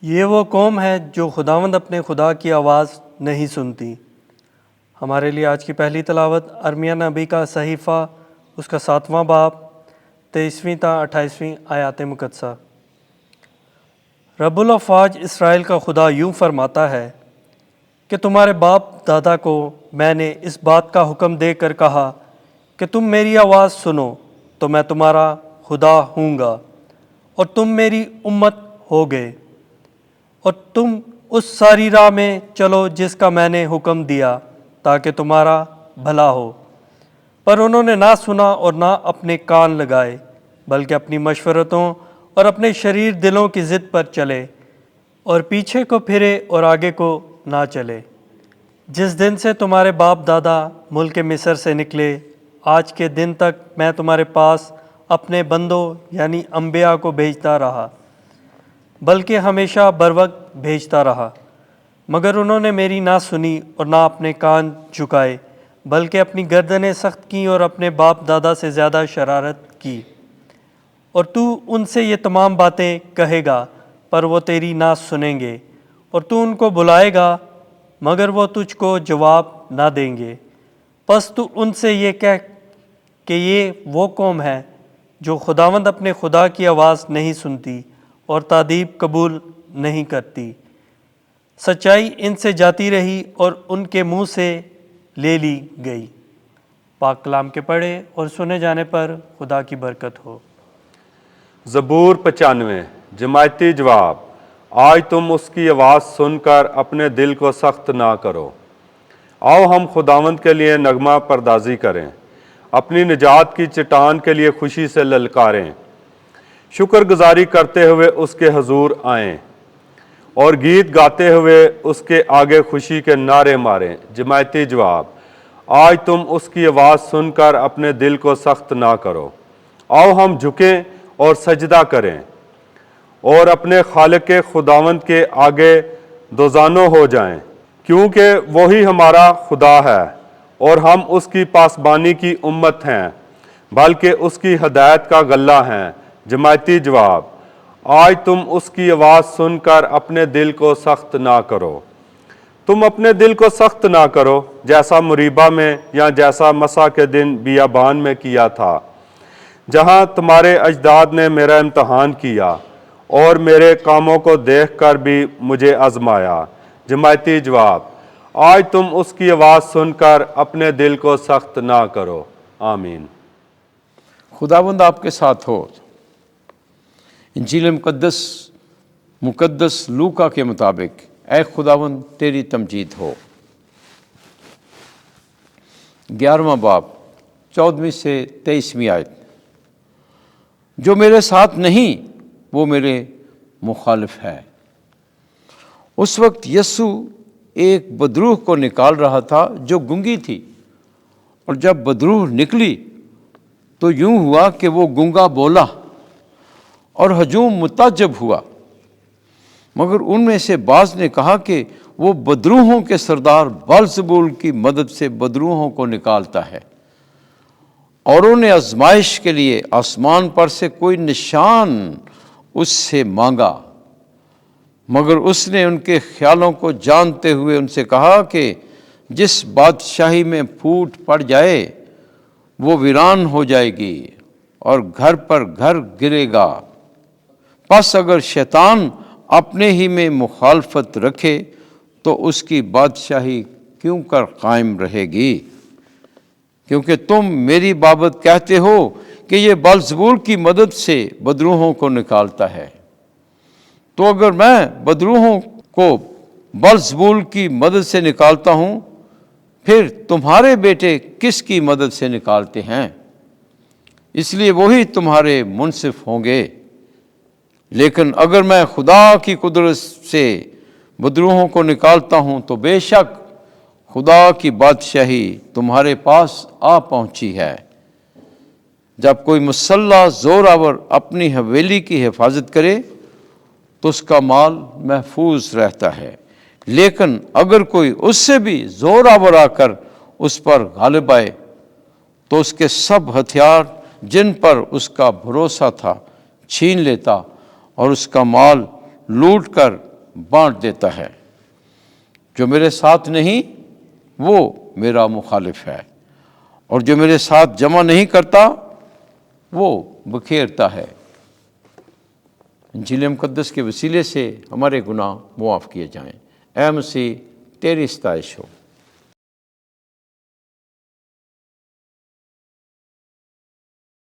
یہ وہ قوم ہے جو خداوند اپنے خدا کی آواز نہیں سنتی۔ ہمارے لیے آج کی پہلی تلاوت ارمیہ نبی کا صحیفہ اس کا 7واں باب 23ویں تا 28ویں آیات مقدسہ۔ رب الافواج اسرائیل کا خدا یوں فرماتا ہے کہ تمہارے باپ دادا کو میں نے اس بات کا حکم دے کر کہا کہ تم میری آواز سنو تو میں تمہارا خدا ہوں گا اور تم میری امت ہوگے، اور تم اس ساری راہ میں چلو جس کا میں نے حکم دیا تاکہ تمہارا بھلا ہو۔ پر انہوں نے نہ سنا اور نہ اپنے کان لگائے، بلکہ اپنی مشورتوں اور اپنے شریر دلوں کی ضد پر چلے، اور پیچھے کو پھرے اور آگے کو نہ چلے۔ جس دن سے تمہارے باپ دادا ملک مصر سے نکلے آج کے دن تک میں تمہارے پاس اپنے بندوں یعنی انبیاء کو بھیجتا رہا، بلکہ ہمیشہ بروقت بھیجتا رہا، مگر انہوں نے میری نہ سنی اور نہ اپنے کان جھکائے، بلکہ اپنی گردنیں سخت کیں اور اپنے باپ دادا سے زیادہ شرارت کی۔ اور تو ان سے یہ تمام باتیں کہے گا پر وہ تیری نہ سنیں گے، اور تو ان کو بلائے گا مگر وہ تجھ کو جواب نہ دیں گے۔ پس تو ان سے یہ کہہ کہ یہ وہ قوم ہے جو خداوند اپنے خدا کی آواز نہیں سنتی اور تادیب قبول نہیں کرتی۔ سچائی ان سے جاتی رہی اور ان کے منہ سے لے لی گئی۔ پاک کلام کے پڑھے اور سنے جانے پر خدا کی برکت ہو۔ زبور 95 جماعتی جواب۔ آج تم اس کی آواز سن کر اپنے دل کو سخت نہ کرو۔ آؤ ہم خداوند کے لیے نغمہ پردازی کریں، اپنی نجات کی چٹان کے لیے خوشی سے للکاریں۔ شکر گزاری کرتے ہوئے اس کے حضور آئیں اور گیت گاتے ہوئے اس کے آگے خوشی کے نعرے ماریں۔ جماعتی جواب۔ آج تم اس کی آواز سن کر اپنے دل کو سخت نہ کرو۔ آؤ ہم جھکیں اور سجدہ کریں اور اپنے خالق خداوند کے آگے دوزانو ہو جائیں، کیونکہ وہی ہمارا خدا ہے اور ہم اس کی پاسبانی کی امت ہیں، بلکہ اس کی ہدایت کا غلہ ہیں۔ جماعتی جواب۔ آج تم اس کی آواز سن کر اپنے دل کو سخت نہ کرو۔ تم اپنے دل کو سخت نہ کرو جیسا مریبہ میں یا جیسا مسا کے دن بیابان میں کیا تھا، جہاں تمہارے اجداد نے میرا امتحان کیا اور میرے کاموں کو دیکھ کر بھی مجھے آزمایا۔ جماعتی جواب۔ آج تم اس کی آواز سن کر اپنے دل کو سخت نہ کرو۔ آمین۔ خداوند آپ کے ساتھ ہو۔ انجیل مقدس لوکا کے مطابق اے خداوند تیری تمجید ہو۔ 11واں باب 14ویں سے 23ویں آیت۔ جو میرے ساتھ نہیں وہ میرے مخالف ہے۔ اس وقت یسوع ایک بدروح کو نکال رہا تھا جو گونگی تھی، اور جب بدروح نکلی تو یوں ہوا کہ وہ گونگا بولا اور ہجوم متعجب ہوا، مگر ان میں سے بعض نے کہا کہ وہ بدروحوں کے سردار بلزبول کی مدد سے بدروحوں کو نکالتا ہے۔ اوروں نے آزمائش کے لیے آسمان پر سے کوئی نشان اس سے مانگا، مگر اس نے ان کے خیالوں کو جانتے ہوئے ان سے کہا کہ جس بادشاہی میں پھوٹ پڑ جائے وہ ویران ہو جائے گی اور گھر پر گھر گرے گا۔ پس اگر شیطان اپنے ہی میں مخالفت رکھے تو اس کی بادشاہی کیوں کر قائم رہے گی؟ کیونکہ تم میری بابت کہتے ہو کہ یہ بلزبول کی مدد سے بدروحوں کو نکالتا ہے۔ تو اگر میں بدروحوں کو بلزبول کی مدد سے نکالتا ہوں، پھر تمہارے بیٹے کس کی مدد سے نکالتے ہیں؟ اس لیے وہی تمہارے منصف ہوں گے۔ لیکن اگر میں خدا کی قدرت سے بدروحوں کو نکالتا ہوں تو بے شک خدا کی بادشاہی تمہارے پاس آ پہنچی ہے۔ جب کوئی مسلح زور آور اپنی حویلی کی حفاظت کرے تو اس کا مال محفوظ رہتا ہے، لیکن اگر کوئی اس سے بھی زور آور آ کر اس پر غالب آئے تو اس کے سب ہتھیار جن پر اس کا بھروسہ تھا چھین لیتا اور اس کا مال لوٹ کر بانٹ دیتا ہے۔ جو میرے ساتھ نہیں وہ میرا مخالف ہے، اور جو میرے ساتھ جمع نہیں کرتا وہ بکھیرتا ہے۔ انجیل مقدس کے وسیلے سے ہمارے گناہ معاف کیے جائیں۔ اے مسیح تیری ستائش ہو۔